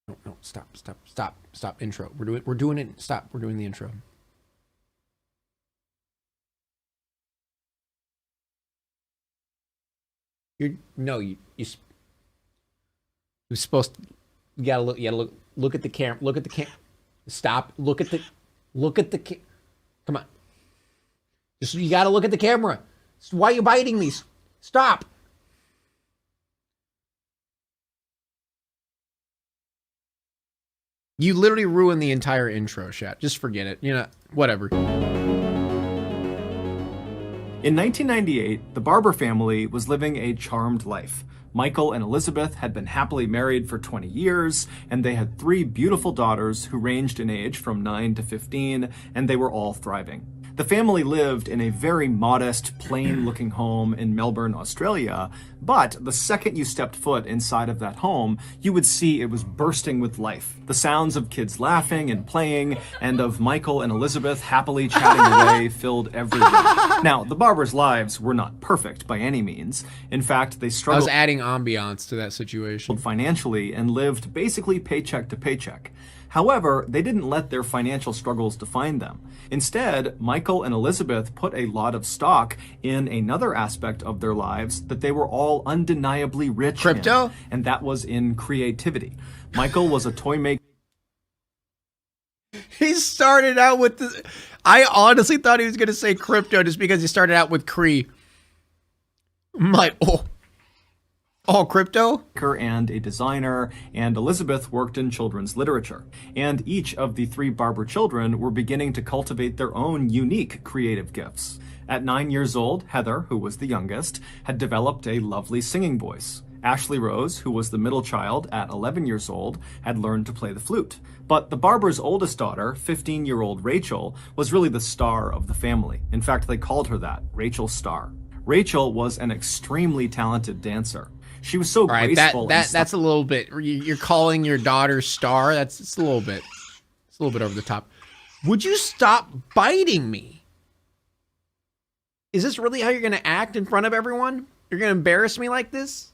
No, stop. Intro. We're doing it. Stop. We're doing the intro. You're supposed to, you gotta look at the camera. Look at the cam. Stop. Look at the come on. Just, you gotta look at the camera. Why are you biting me? Stop. You literally ruined the entire intro, chat. Just forget it. You know, whatever. In 1998, the Barber family was living a charmed life. Michael and Elizabeth had been happily married for 20 years, and they had 3 beautiful daughters who ranged in age from 9 to 15, and they were all thriving. The family lived in a very modest, plain-looking home in Melbourne, Australia, but the second you stepped foot inside of that home, you would see it was bursting with life. The sounds of kids laughing and playing, and of Michael and Elizabeth happily chatting away filled every room. Now, the Barbers' lives were not perfect by any means. In fact, they struggled. I was adding ambiance to that situation. Financially and lived basically paycheck to paycheck. However, they didn't let their financial struggles define them. Instead, Michael and Elizabeth put a lot of stock in another aspect of their lives that they were all undeniably rich Crypto? in, and that was in creativity. Michael was a toy maker. He started out with the... I honestly thought he was going to say crypto just because he started out with Cree. Crypto? And a designer, and Elizabeth worked in children's literature. And each of the 3 Barber children were beginning to cultivate their own unique creative gifts. At 9 years old, Heather, who was the youngest, had developed a lovely singing voice. Ashley Rose, who was the middle child at 11 years old, had learned to play the flute. But the Barber's oldest daughter, 15-year-old Rachel, was really the star of the family. In fact, they called her that, Rachel Star. Rachel was an extremely talented dancer. She was so graceful. That's a little bit. You're calling your daughter Star. It's a little bit. It's a little bit over the top. Would you stop biting me? Is this really how you're going to act in front of everyone? You're going to embarrass me like this?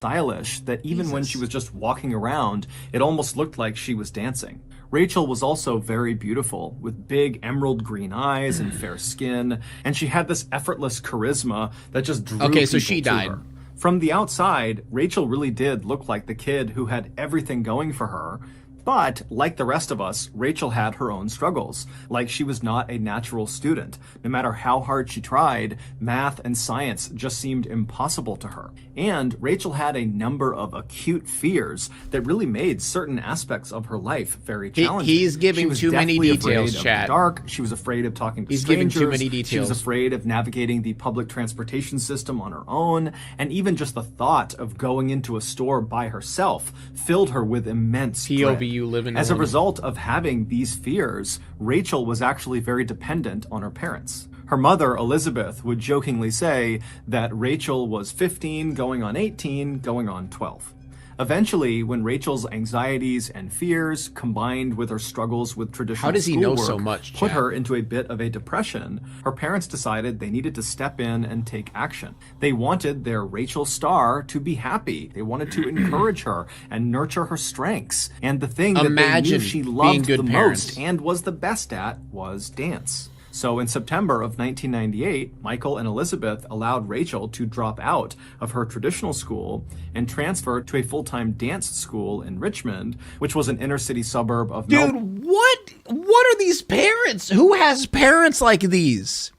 Stylish that even when she was just walking around, it almost looked like she was dancing. Rachel was also very beautiful, with big emerald green eyes and fair skin, and she had this effortless charisma that just drew people so she to died. her. From the outside, Rachel really did look like the kid who had everything going for her. But, like the rest of us, Rachel had her own struggles. Like she was not a natural student. No matter how hard she tried, math and science just seemed impossible to her. And Rachel had a number of acute fears that really made certain aspects of her life very challenging. He's giving too many details, chat. Dark. She was afraid of talking to He's strangers. giving too many details. She was afraid of navigating the public transportation system on her own. And even just the thought of going into a store by herself filled her with immense dread. As a result of having these fears, Rachel was actually very dependent on her parents. Her mother, Elizabeth, would jokingly say that Rachel was 15, going on 18, going on 12. Eventually, when Rachel's anxieties and fears, combined with her struggles with traditional How does he know schoolwork, so much, put Chad? her into a bit of a depression, her parents decided they needed to step in and take action. They wanted their Rachel Star to be happy. They wanted to encourage her and nurture her strengths. And the thing that they knew she loved the most and was the best at was dance. So in September of 1998, Michael and Elizabeth allowed Rachel to drop out of her traditional school and transfer to a full-time dance school in Richmond, which was an inner-city suburb of Melbourne. Dude, what are these parents? Who has parents like these?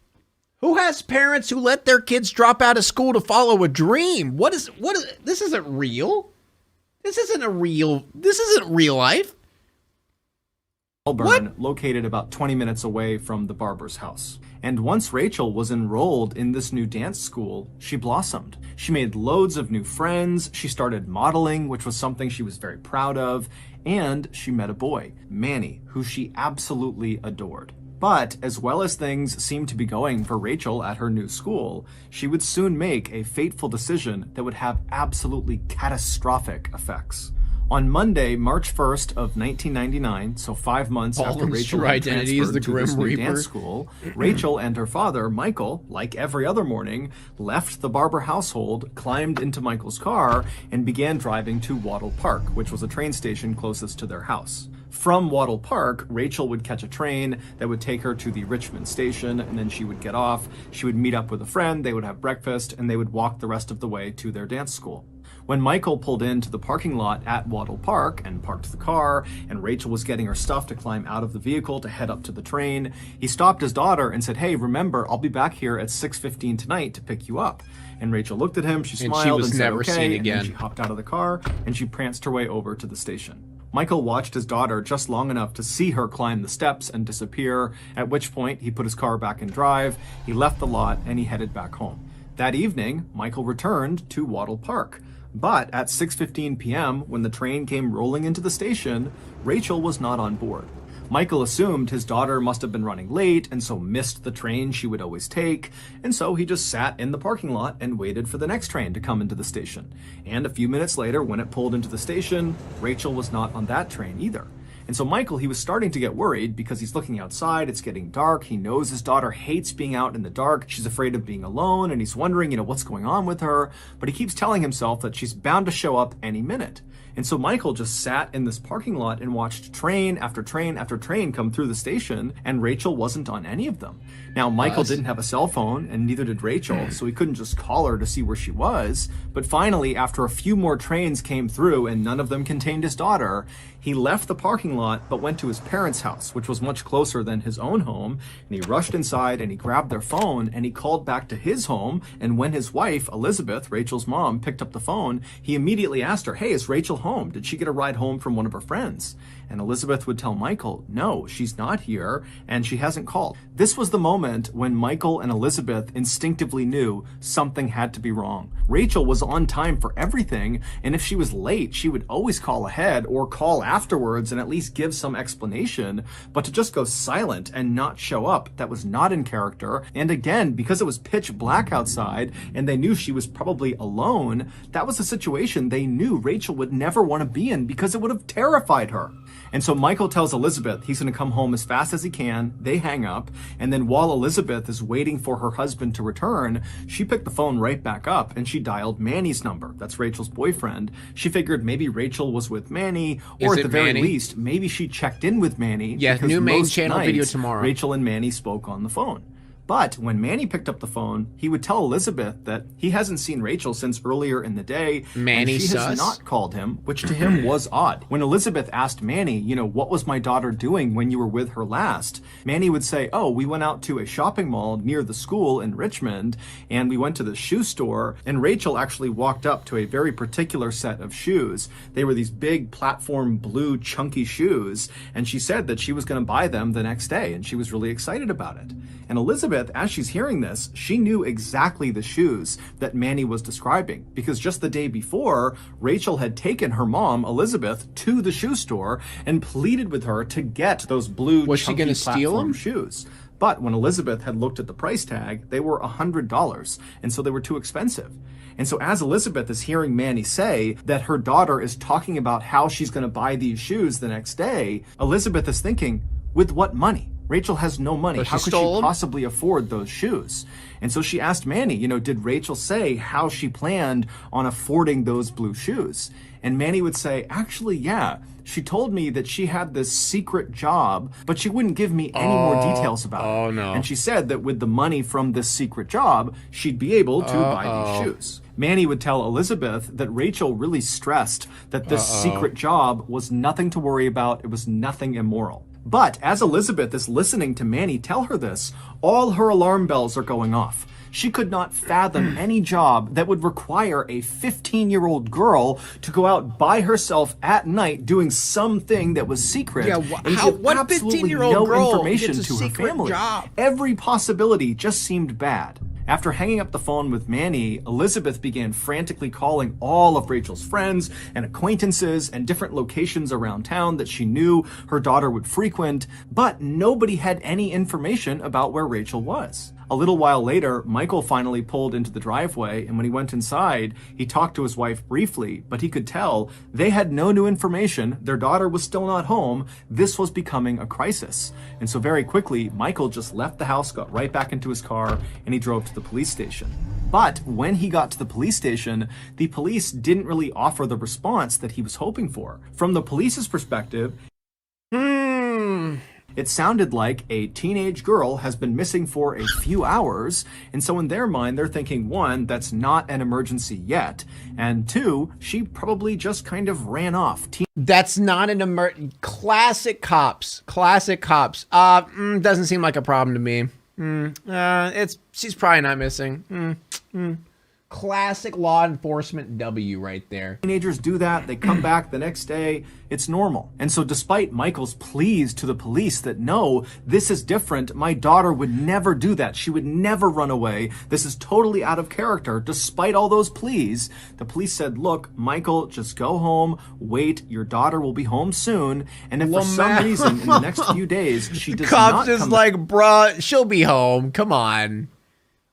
Who has parents who let their kids drop out of school to follow a dream? What is this isn't real. This isn't real life. Melbourne, located about 20 minutes away from the Barber's house. And once Rachel was enrolled in this new dance school, she blossomed. She made loads of new friends, she started modeling, which was something she was very proud of, and she met a boy, Manny, who she absolutely adored. But as well as things seemed to be going for Rachel at her new school, she would soon make a fateful decision that would have absolutely catastrophic effects. On Monday, March 1st of 1999, so 5 months after Baldwin's Rachel true had identity transferred is the to this Grim new Reaper. dance school, Rachel and her father, Michael, like every other morning, left the Barber household, climbed into Michael's car, and began driving to Wattle Park, which was a train station closest to their house. From Wattle Park, Rachel would catch a train that would take her to the Richmond station, and then she would get off, she would meet up with a friend, they would have breakfast, and they would walk the rest of the way to their dance school. When Michael pulled into the parking lot at Wattle Park and parked the car, and Rachel was getting her stuff to climb out of the vehicle to head up to the train, he stopped his daughter and said, "Hey, remember, I'll be back here at 6:15 tonight to pick you up." And Rachel looked at him, she smiled and said, never okay, seen and again. then she hopped out of the car and she pranced her way over to the station. Michael watched his daughter just long enough to see her climb the steps and disappear, at which point he put his car back in drive, he left the lot, and he headed back home. That evening, Michael returned to Wattle Park. But at 6:15 p.m., when the train came rolling into the station, Rachel was not on board. Michael assumed his daughter must have been running late and so missed the train she would always take, and so he just sat in the parking lot and waited for the next train to come into the station. And a few minutes later, when it pulled into the station, Rachel was not on that train either. And so Michael, he was starting to get worried because he's looking outside, it's getting dark, he knows his daughter hates being out in the dark, she's afraid of being alone, and he's wondering, what's going on with her, but he keeps telling himself that she's bound to show up any minute. And so Michael just sat in this parking lot and watched train after train after train come through the station, and Rachel wasn't on any of them. Now, Michael didn't have a cell phone, and neither did Rachel, so he couldn't just call her to see where she was. But finally, after a few more trains came through and none of them contained his daughter, he left the parking lot but went to his parents' house, which was much closer than his own home, and he rushed inside and he grabbed their phone and he called back to his home, and when his wife, Elizabeth, Rachel's mom, picked up the phone, he immediately asked her, "Hey, is Rachel home? Did she get a ride home from one of her friends?" And Elizabeth would tell Michael, "No, she's not here, and she hasn't called." This was the moment when Michael and Elizabeth instinctively knew something had to be wrong. Rachel was on time for everything, and if she was late, she would always call ahead or call afterwards and at least give some explanation, but to just go silent and not show up, that was not in character. And again, because it was pitch black outside and they knew she was probably alone, that was a situation they knew Rachel would never want to be in because it would have terrified her. And so Michael tells Elizabeth he's going to come home as fast as he can. They hang up, and then while Elizabeth is waiting for her husband to return, she picked the phone right back up and she dialed Manny's number. That's Rachel's boyfriend. She figured maybe Rachel was with Manny, or at the very least, maybe she checked in with Manny. Yeah, because new main most channel nights, video tomorrow. Rachel and Manny spoke on the phone. But when Manny picked up the phone, he would tell Elizabeth that he hasn't seen Rachel since earlier in the day, Manny and she sus? has not called him, which to him was odd. When Elizabeth asked Manny, what was my daughter doing when you were with her last? Manny would say, "Oh, we went out to a shopping mall near the school in Richmond, and we went to the shoe store, and Rachel actually walked up to a very particular set of shoes. They were these big platform blue chunky shoes, and she said that she was going to buy them the next day, and she was really excited about it." And Elizabeth, as she's hearing this, she knew exactly the shoes that Manny was describing, because just the day before, Rachel had taken her mom, Elizabeth, to the shoe store and pleaded with her to get those blue Was she chunky gonna steal platform them? shoes. But when Elizabeth had looked at the price tag, they were $100, and so they were too expensive. And so as Elizabeth is hearing Manny say that her daughter is talking about how she's going to buy these shoes the next day, Elizabeth is thinking, with what money? Rachel has no money. So How she could stole she them? possibly afford those shoes? And so she asked Manny, did Rachel say how she planned on affording those blue shoes? And Manny would say, actually, yeah. She told me that she had this secret job, but she wouldn't give me any more details about it. Oh, no. And she said that with the money from this secret job, she'd be able to buy these shoes. Manny would tell Elizabeth that Rachel really stressed that this secret job was nothing to worry about. It was nothing immoral. But as Elizabeth is listening to Manny tell her this, all her alarm bells are going off. She could not fathom any job that would require a 15-year-old girl to go out by herself at night doing something that was secret and give what absolutely 15-year-old no girl information gets a to her secret family. job? Every possibility just seemed bad. After hanging up the phone with Manny, Elizabeth began frantically calling all of Rachel's friends and acquaintances and different locations around town that she knew her daughter would frequent, but nobody had any information about where Rachel was. A little while later, Michael finally pulled into the driveway, and when he went inside, he talked to his wife briefly, but he could tell they had no new information. Their daughter was still not home. This was becoming a crisis. And so very quickly, Michael just left the house, got right back into his car, and he drove to the police station. But when he got to the police station, the police didn't really offer the response that he was hoping for. From the police's perspective, it sounded like a teenage girl has been missing for a few hours, and so in their mind, they're thinking, one, that's not an emergency yet, and two, she probably just kind of ran off. That's not an classic cops. Classic cops. Doesn't seem like a problem to me. She's probably not missing. Classic law enforcement W right there. Teenagers do that, they come back the next day, it's normal. And so despite Michael's pleas to the police that no, this is different, my daughter would never do that, she would never run away, this is totally out of character, despite all those pleas, the police said, look, Michael, just go home, wait, your daughter will be home soon, and if for some reason in the next few days she does not come just like, bruh, she'll be home, come on.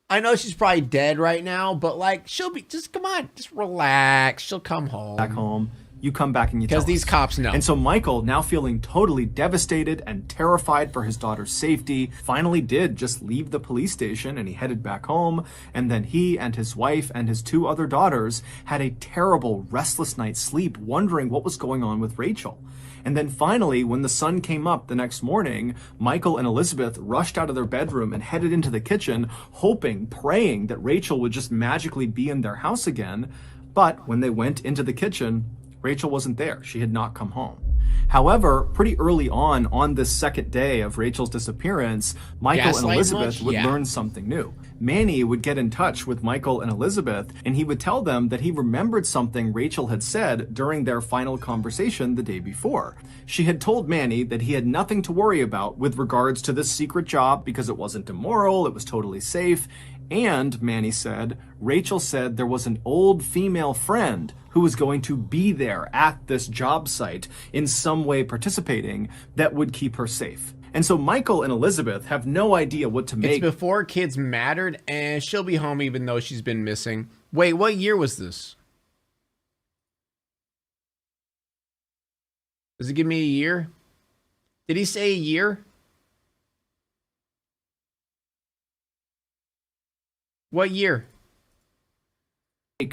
I know she's probably dead right now, but like, she'll be, just come on, just relax. She'll come home. Back home. You come back and you tell us. Because these cops know. And so Michael, now feeling totally devastated and terrified for his daughter's safety, finally did just leave the police station and he headed back home. And then he and his wife and his two other daughters had a terrible, restless night's sleep, wondering what was going on with Rachel. And then finally, when the sun came up the next morning, Michael and Elizabeth rushed out of their bedroom and headed into the kitchen, hoping, praying that Rachel would just magically be in their house again. But when they went into the kitchen, Rachel wasn't there. She had not come home. However, pretty early on this second day of Rachel's disappearance, Michael and Elizabeth would learn something new. Manny would get in touch with Michael and Elizabeth, and he would tell them that he remembered something Rachel had said during their final conversation the day before. She had told Manny that he had nothing to worry about with regards to this secret job because it wasn't immoral, it was totally safe, and, Manny said, Rachel said there was an old female friend who was going to be there at this job site in some way participating that would keep her safe. And so Michael and Elizabeth have no idea what to make. It's before kids mattered, and she'll be home even though she's been missing. Wait, what year was this? Does it give me a year? Did he say a year? What year?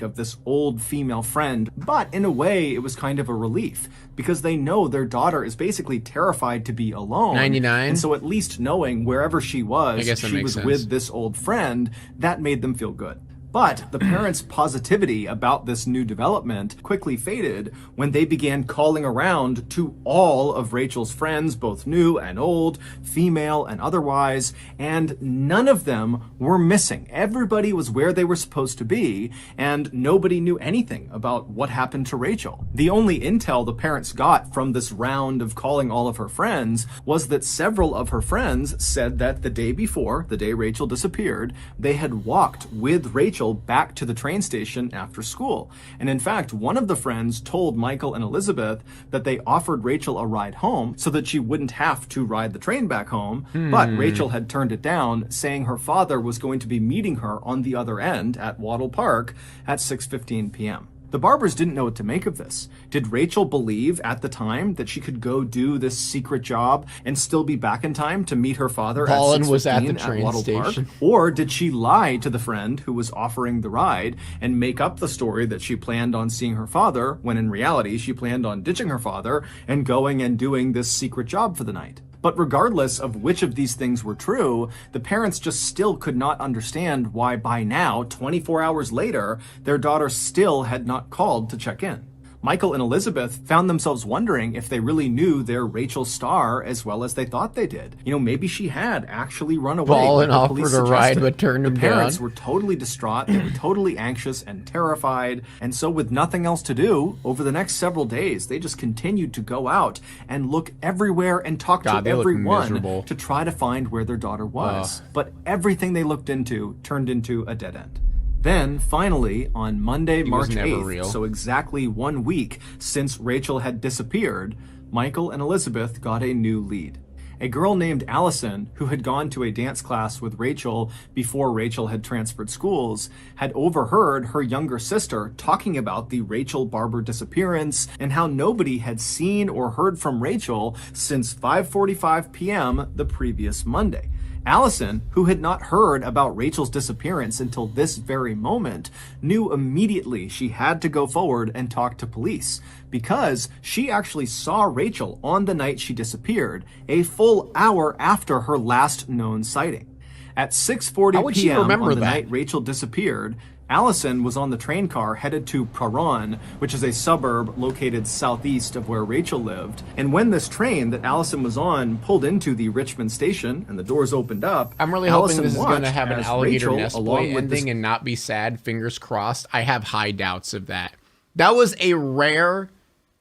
Of this old female friend, but in a way it was kind of a relief because they know their daughter is basically terrified to be alone. 99. And so at least knowing wherever she was, she was with this old friend, that made them feel good. But the parents' positivity about this new development quickly faded when they began calling around to all of Rachel's friends, both new and old, female and otherwise, and none of them were missing. Everybody was where they were supposed to be, and nobody knew anything about what happened to Rachel. The only intel the parents got from this round of calling all of her friends was that several of her friends said that the day before, the day Rachel disappeared, they had walked with Rachel back to the train station after school. And in fact, one of the friends told Michael and Elizabeth that they offered Rachel a ride home so that she wouldn't have to ride the train back home, but Rachel had turned it down, saying her father was going to be meeting her on the other end at Wattle Park at 6:15 p.m. The Barbers didn't know what to make of this. Did Rachel believe at the time that she could go do this secret job and still be back in time to meet her father at 6:15 at Wattle Park? Or did she lie to the friend who was offering the ride and make up the story that she planned on seeing her father when in reality she planned on ditching her father and going and doing this secret job for the night? But regardless of which of these things were true, the parents just still could not understand why by now, 24 hours later, their daughter still had not called to check in. Michael and Elizabeth found themselves wondering if they really knew their Rachel Starr as well as they thought they did. You know, maybe she had actually run away. Paul and offered a ride but turned him down. The parents were totally distraught, they were totally anxious and terrified, and so with nothing else to do, over the next several days, they just continued to go out and look everywhere and talk to everyone to try to find where their daughter was. But everything they looked into turned into a dead end. Then, finally, on Monday, March 8th, so exactly 1 week since Rachel had disappeared, Michael and Elizabeth got a new lead. A girl named Allison, who had gone to a dance class with Rachel before Rachel had transferred schools, had overheard her younger sister talking about the Rachel Barber disappearance and how nobody had seen or heard from Rachel since 5:45 p.m. the previous Monday. Allison, who had not heard about Rachel's disappearance until this very moment, knew immediately she had to go forward and talk to police because she actually saw Rachel on the night she disappeared, a full hour after her last known sighting. At 6:40 p.m. on the night Rachel disappeared, Allison was on the train car headed to Praron, which is a suburb located southeast of where Rachel lived. And when this train that Allison was on pulled into the Richmond station and the doors opened up, I'm really hoping this is going to have an alligator nest boy ending and not be sad. Fingers crossed. I have high doubts of that. That was a rare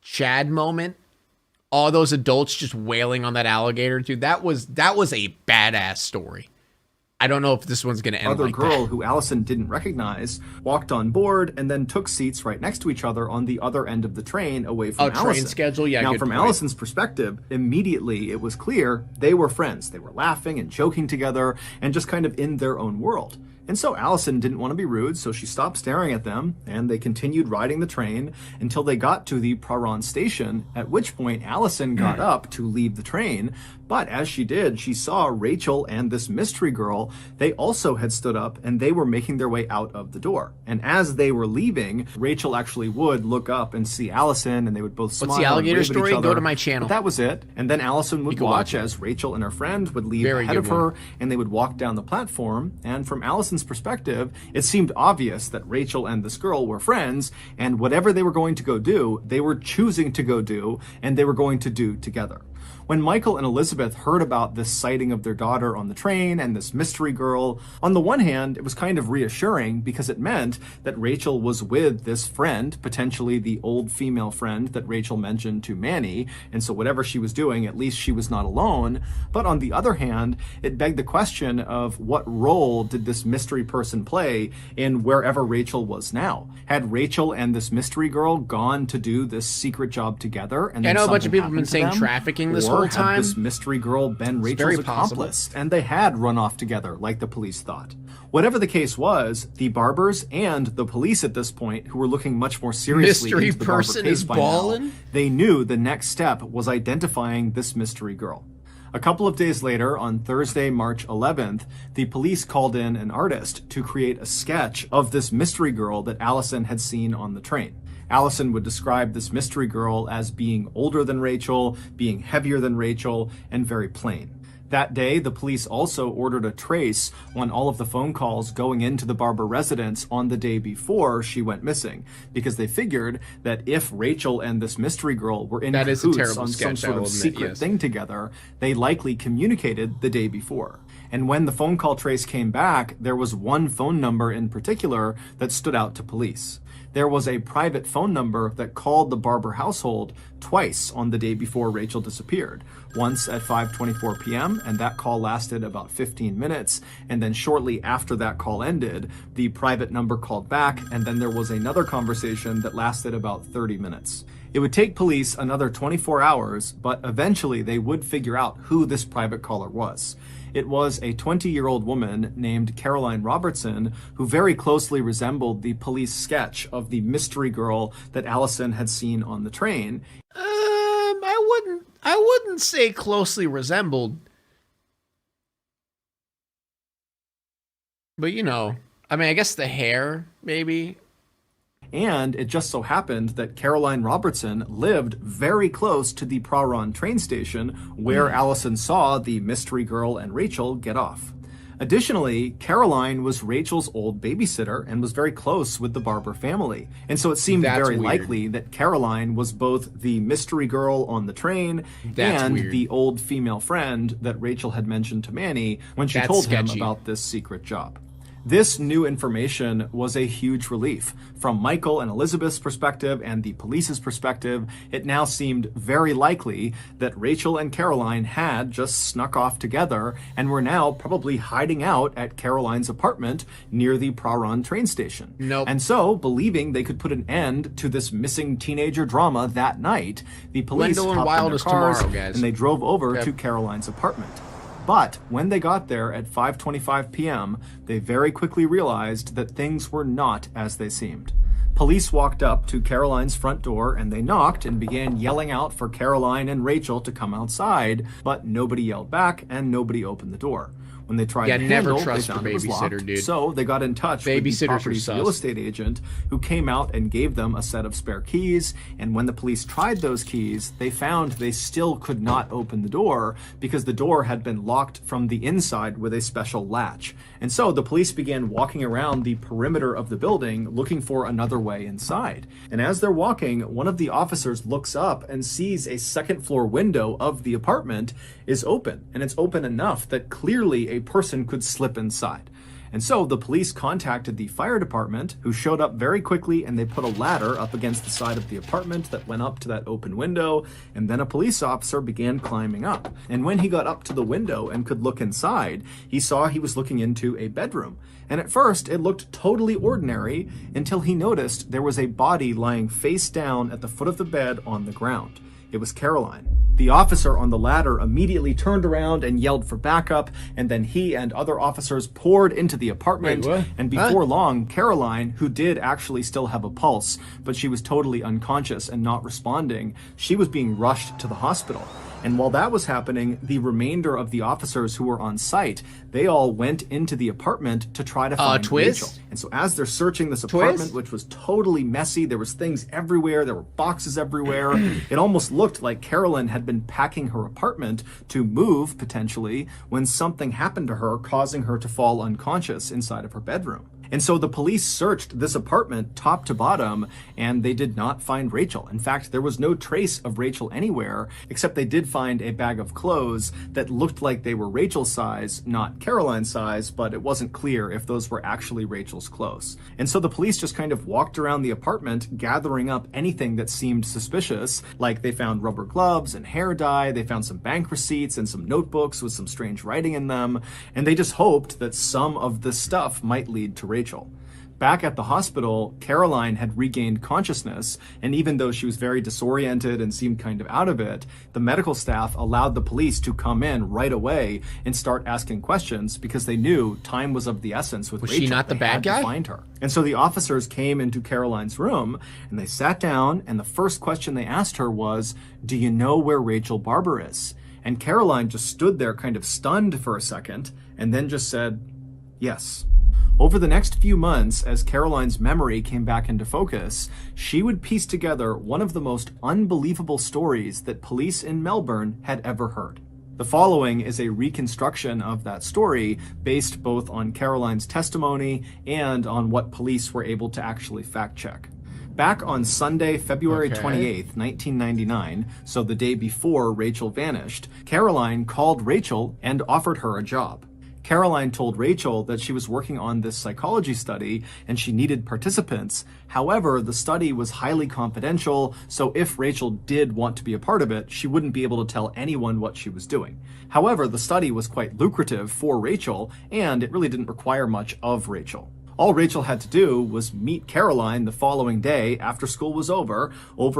Chad moment. All those adults just wailing on that alligator, dude. That was a badass story. I don't know if this one's going to end like that. Other girl who Allison didn't recognize walked on board and then took seats right next to each other on the other end of the train away from Allison. Train schedule? Yeah, now, from Allison's perspective, immediately it was clear they were friends. They were laughing and joking together and just kind of in their own world. And so Allison didn't want to be rude, so she stopped staring at them, and they continued riding the train until they got to the Praron station, at which point Allison got up to leave the train. But as she did, she saw Rachel and this mystery girl. They also had stood up, and they were making their way out of the door. And as they were leaving, Rachel actually would look up and see Allison, and they would both smile. What's the alligator and wave story? at each other. Go to my channel. But that was it. And then Allison would watch as Rachel and her friend would leave ahead of her, and they would walk down the platform. And from Allison's perspective, it seemed obvious that Rachel and this girl were friends, and whatever they were going to go do, they were choosing to go do, and they were going to do together. When Michael and Elizabeth heard about this sighting of their daughter on the train and this mystery girl, on the one hand, it was kind of reassuring because it meant that Rachel was with this friend, potentially the old female friend that Rachel mentioned to Manny, and so whatever she was doing, at least she was not alone. But on the other hand, it begged the question of what role did this mystery person play in wherever Rachel was now? Had Rachel and this mystery girl gone to do this secret job together? And I know a bunch of people have been saying trafficking this whole time. Had this mystery girl been Rachel's accomplice, and they had run off together like the police thought? Whatever the case was, the Barbers and the police at this point, who were looking much more seriously into the Barber case by now, they knew the next step was identifying this mystery girl. A couple of days later, on Thursday, March 11th, the police called in an artist to create a sketch of this mystery girl that Allison had seen on the train. Allison would describe this mystery girl as being older than Rachel, being heavier than Rachel, and very plain. That day, the police also ordered a trace on all of the phone calls going into the Barber residence on the day before she went missing, because they figured that if Rachel and this mystery girl were in cahoots on some sort of secret thing together, they likely communicated the day before. And when the phone call trace came back, there was one phone number in particular that stood out to police. There was a private phone number that called the Barber household twice on the day before Rachel disappeared. Once at 5:24 p.m., and that call lasted about 15 minutes. And then shortly after that call ended, the private number called back, and then there was another conversation that lasted about 30 minutes. It would take police another 24 hours, but eventually they would figure out who this private caller was. It was a 20-year-old woman named Caroline Robertson, who very closely resembled the police sketch of the mystery girl that Allison had seen on the train. I wouldn't say closely resembled. But you know, I mean, I guess the hair, maybe. And it just so happened that Caroline Robertson lived very close to the Praron train station where Allison saw the mystery girl and Rachel get off. Additionally, Caroline was Rachel's old babysitter and was very close with the Barber family. And so it seemed very likely that Caroline was both the mystery girl on the train and the old female friend that Rachel had mentioned to Manny when she told him about this secret job. This new information was a huge relief. From Michael and Elizabeth's perspective and the police's perspective, it now seemed very likely that Rachel and Caroline had just snuck off together and were now probably hiding out at Caroline's apartment near the Praran train station. Nope. And so, believing they could put an end to this missing teenager drama that night, the police Wendell and hopped Wild in their is cars tomorrow, guys. and they drove over to Caroline's apartment. But when they got there at 5:25 p.m., they very quickly realized that things were not as they seemed. Police walked up to Caroline's front door and they knocked and began yelling out for Caroline and Rachel to come outside, but nobody yelled back and nobody opened the door. When they tried to handle, they found it was locked. Dude. So they got in touch with the property's are real sus. estate agent, who came out and gave them a set of spare keys. And when the police tried those keys, they found they still could not open the door because the door had been locked from the inside with a special latch. And so the police began walking around the perimeter of the building looking for another way inside. And as they're walking, one of the officers looks up and sees a second floor window of the apartment is open. And it's open enough that clearly a person could slip inside. And so the police contacted the fire department, who showed up very quickly, and they put a ladder up against the side of the apartment that went up to that open window, and then a police officer began climbing up. And when he got up to the window and could look inside, he saw he was looking into a bedroom. And at first, it looked totally ordinary until he noticed there was a body lying face down at the foot of the bed on the ground. It was Caroline. The officer on the ladder immediately turned around and yelled for backup, and then he and other officers poured into the apartment. Wait, what? And before long, Caroline, who did actually still have a pulse, but she was totally unconscious and not responding, she was being rushed to the hospital. And while that was happening, the remainder of the officers who were on site, they all went into the apartment to try to find Rachel. And so as they're searching this apartment, which was totally messy, there was things everywhere, there were boxes everywhere. It almost looked like Carolyn had been packing her apartment to move, potentially, when something happened to her, causing her to fall unconscious inside of her bedroom. And so the police searched this apartment top to bottom, and they did not find Rachel. In fact, there was no trace of Rachel anywhere, except they did find a bag of clothes that looked like they were Rachel's size, not Caroline's size, but it wasn't clear if those were actually Rachel's clothes. And so the police just kind of walked around the apartment, gathering up anything that seemed suspicious, like they found rubber gloves and hair dye, they found some bank receipts and some notebooks with some strange writing in them, and they just hoped that some of this stuff might lead to Rachel. Back at the hospital, Caroline had regained consciousness, and even though she was very disoriented and seemed kind of out of it, the medical staff allowed the police to come in right away and start asking questions because they knew time was of the essence with Rachel. Was she not the bad guy? To find her. And so the officers came into Caroline's room, and they sat down, and the first question they asked her was, "Do you know where Rachel Barber is?" And Caroline just stood there kind of stunned for a second, and then just said, "Yes." Over the next few months, as Caroline's memory came back into focus, she would piece together one of the most unbelievable stories that police in Melbourne had ever heard. The following is a reconstruction of that story based both on Caroline's testimony and on what police were able to actually fact check. Back on Sunday, February 28th, 1999, so the day before Rachel vanished, Caroline called Rachel and offered her a job. Caroline told Rachel that she was working on this psychology study and she needed participants. However, the study was highly confidential, so if Rachel did want to be a part of it, she wouldn't be able to tell anyone what she was doing. However, the study was quite lucrative for Rachel, and it really didn't require much of Rachel. All Rachel had to do was meet Caroline the following day after school was over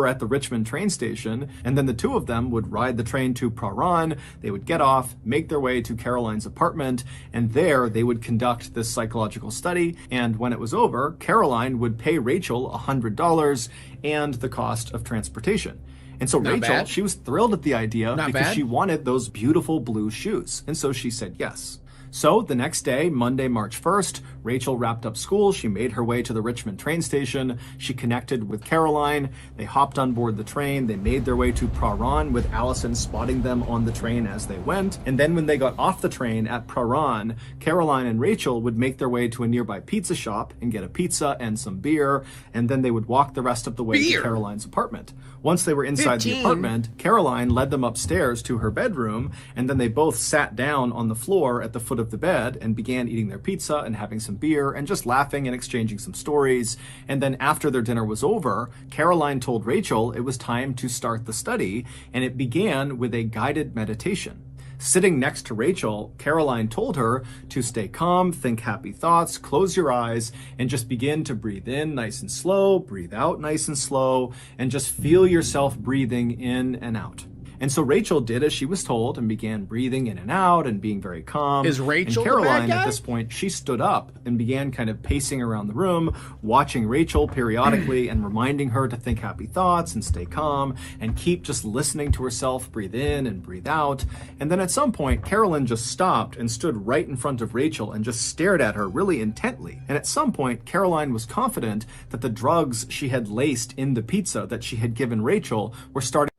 at the Richmond train station, and then the two of them would ride the train to Praran. They would get off, make their way to Caroline's apartment, and there they would conduct this psychological study, and when it was over, Caroline would pay Rachel $100 and the cost of transportation. And so Rachel, she was thrilled at the idea because she wanted those beautiful blue shoes, and so she said yes. So the next day, Monday, March 1st, Rachel wrapped up school. She made her way to the Richmond train station. She connected with Caroline. They hopped on board the train. They made their way to Praran with Allison spotting them on the train as they went. And then when they got off the train at Praran, Caroline and Rachel would make their way to a nearby pizza shop and get a pizza and some beer. And then they would walk the rest of the way to Caroline's apartment. Once they were inside the apartment, Caroline led them upstairs to her bedroom, and then they both sat down on the floor at the foot of of the bed and began eating their pizza and having some beer and just laughing and exchanging some stories. And then after their dinner was over, Caroline told Rachel it was time to start the study, and it began with a guided meditation. Sitting next to Rachel, Caroline told her to stay calm, think happy thoughts, close your eyes, and just begin to breathe in nice and slow, breathe out nice and slow, and just feel yourself breathing in and out. And so Rachel did as she was told and began breathing in and out and being very calm. Is Rachel and Caroline, the bad guy? at this point, she stood up and began kind of pacing around the room, watching Rachel periodically and reminding her to think happy thoughts and stay calm and keep just listening to herself breathe in and breathe out. And then at some point, Caroline just stopped and stood right in front of Rachel and just stared at her really intently. And at some point, Caroline was confident that the drugs she had laced in the pizza that she had given Rachel were starting.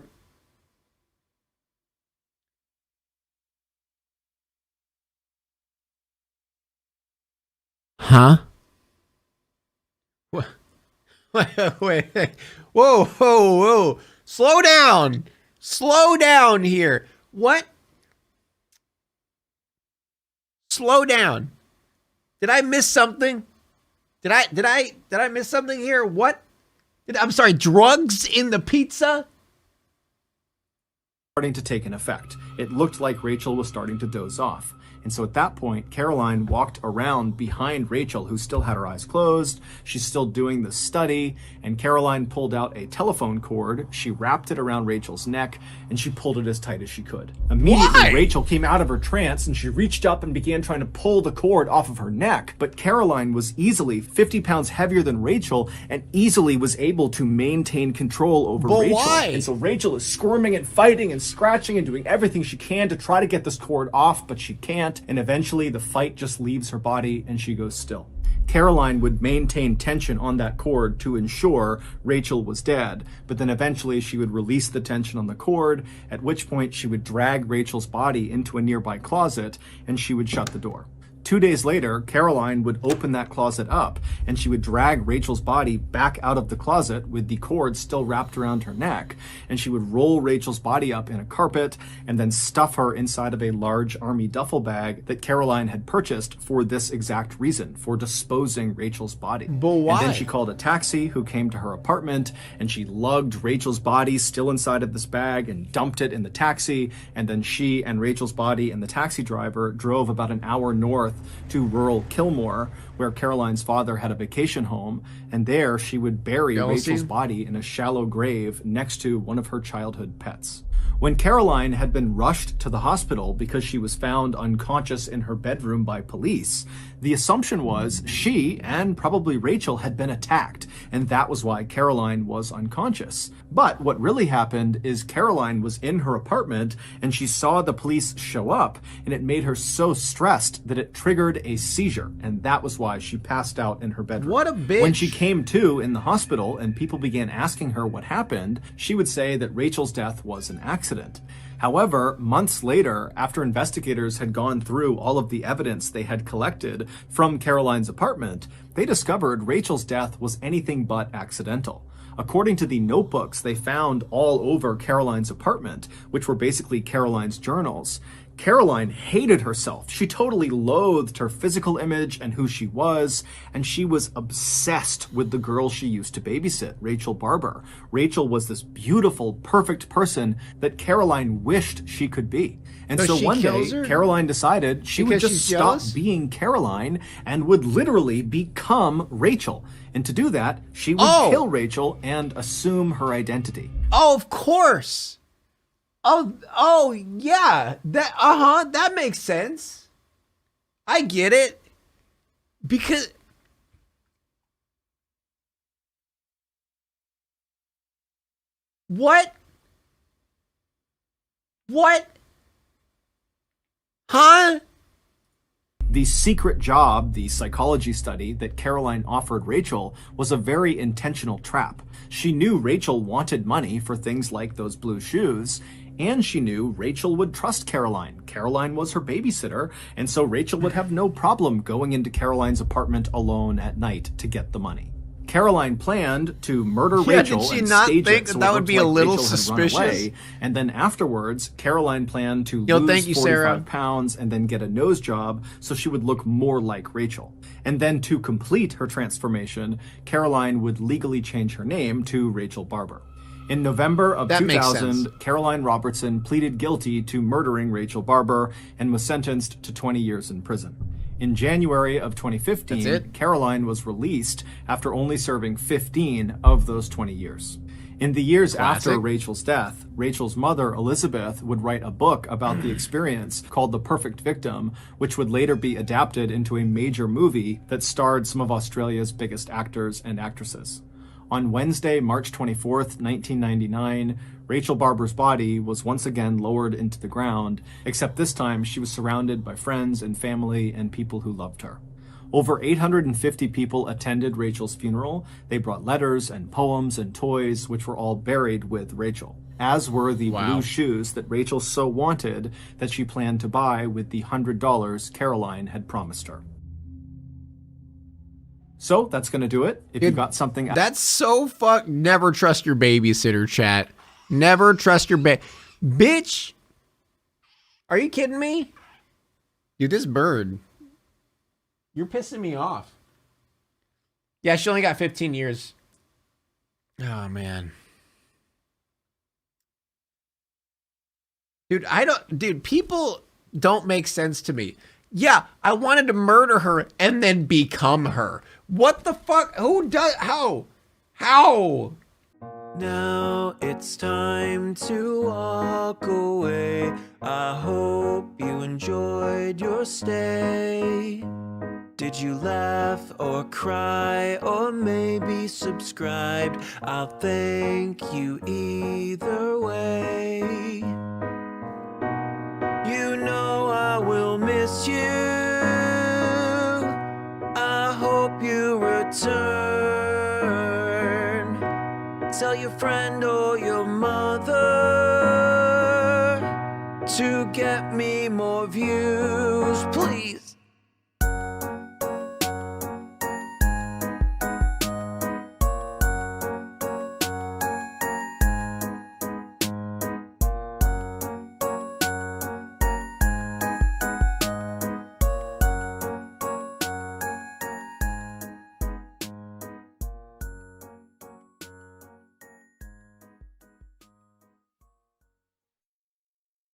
Huh? Wait, wait. Whoa, whoa, whoa. Slow down. Slow down here. What? Slow down. Did I miss something? Did I miss something here? What? I'm sorry, drugs in the pizza? Starting to take an effect. It looked like Rachel was starting to doze off. And so at that point, Caroline walked around behind Rachel, who still had her eyes closed. She's still doing the study. And Caroline pulled out a telephone cord. She wrapped it around Rachel's neck and she pulled it as tight as she could. Immediately, Why? Rachel came out of her trance and she reached up and began trying to pull the cord off of her neck. But Caroline was easily 50 pounds heavier than Rachel and easily was able to maintain control over But Rachel. why? And so Rachel is squirming and fighting and scratching and doing everything she can to try to get this cord off, but she can't. And eventually the fight just leaves her body and she goes still. Caroline would maintain tension on that cord to ensure Rachel was dead, but then eventually she would release the tension on the cord, at which point she would drag Rachel's body into a nearby closet and she would shut the door. 2 days later, Caroline would open that closet up and she would drag Rachel's body back out of the closet with the cord still wrapped around her neck. And she would roll Rachel's body up in a carpet and then stuff her inside of a large army duffel bag that Caroline had purchased for this exact reason, for disposing Rachel's body. But why? And then she called a taxi who came to her apartment and she lugged Rachel's body still inside of this bag and dumped it in the taxi. And then she and Rachel's body and the taxi driver drove about an hour north to rural Kilmore, where Caroline's father had a vacation home, and there she would bury Rachel's body in a shallow grave next to one of her childhood pets. When Caroline had been rushed to the hospital because she was found unconscious in her bedroom by police, the assumption was she and probably Rachel had been attacked, and that was why Caroline was unconscious. But what really happened is Caroline was in her apartment and she saw the police show up, and it made her so stressed that it triggered a seizure, and that was why she passed out in her bedroom. What a bitch. When she came to in the hospital and people began asking her what happened, she would say that Rachel's death was an accident. However, months later, after investigators had gone through all of the evidence they had collected from Caroline's apartment, they discovered Rachel's death was anything but accidental. According to the notebooks they found all over Caroline's apartment, which were basically Caroline's journals, Caroline hated herself. She totally loathed her physical image and who she was, and she was obsessed with the girl she used to babysit, Rachel Barber. Rachel was this beautiful, perfect person that Caroline wished she could be. And so one day, Caroline decided she would just stop being Caroline and would literally become Rachel. And to do that, she would kill Rachel and assume her identity. Oh, of course. Oh, yeah. That makes sense. I get it. Because What? Huh? The secret job, the psychology study that Caroline offered Rachel, was a very intentional trap. She knew Rachel wanted money for things like those blue shoes, and she knew Rachel would trust Caroline. Caroline was her babysitter, and so Rachel would have no problem going into Caroline's apartment alone at night to get the money. Caroline planned to murder Yeah, Rachel did she and not stage think it so that it would looked be a like little Rachel had run suspicious? away. And then afterwards, Caroline planned to Yo, lose thank you, 45 Sarah. pounds and then get a nose job so she would look more like Rachel. And then to complete her transformation, Caroline would legally change her name to Rachel Barber. In November of That makes 2000, sense. Caroline Robertson pleaded guilty to murdering Rachel Barber and was sentenced to 20 years in prison. In January of 2015, Caroline was released after only serving 15 of those 20 years. In the years after Rachel's death, Rachel's mother, Elizabeth, would write a book about the experience called The Perfect Victim, which would later be adapted into a major movie that starred some of Australia's biggest actors and actresses. On Wednesday, March 24th, 1999, Rachel Barber's body was once again lowered into the ground, except this time she was surrounded by friends and family and people who loved her. Over 850 people attended Rachel's funeral. They brought letters and poems and toys, which were all buried with Rachel, as were the blue shoes that Rachel so wanted that she planned to buy with the $100 Caroline had promised her. So that's going to do it. If you got something... That's so fuck... Never trust your babysitter, chat. Never trust your Bitch! Are you kidding me? Dude, this bird... You're pissing me off. Yeah, she only got 15 years. Oh, man. Dude, people don't make sense to me. Yeah, I wanted to murder her and then become her. What the fuck? Who does? How? How? Now it's time to walk away. I hope you enjoyed your stay. Did you laugh or cry or maybe subscribed? I'll thank you either way. You know I will miss you. I hope you return. Tell your friend or your mother to get me more views, please.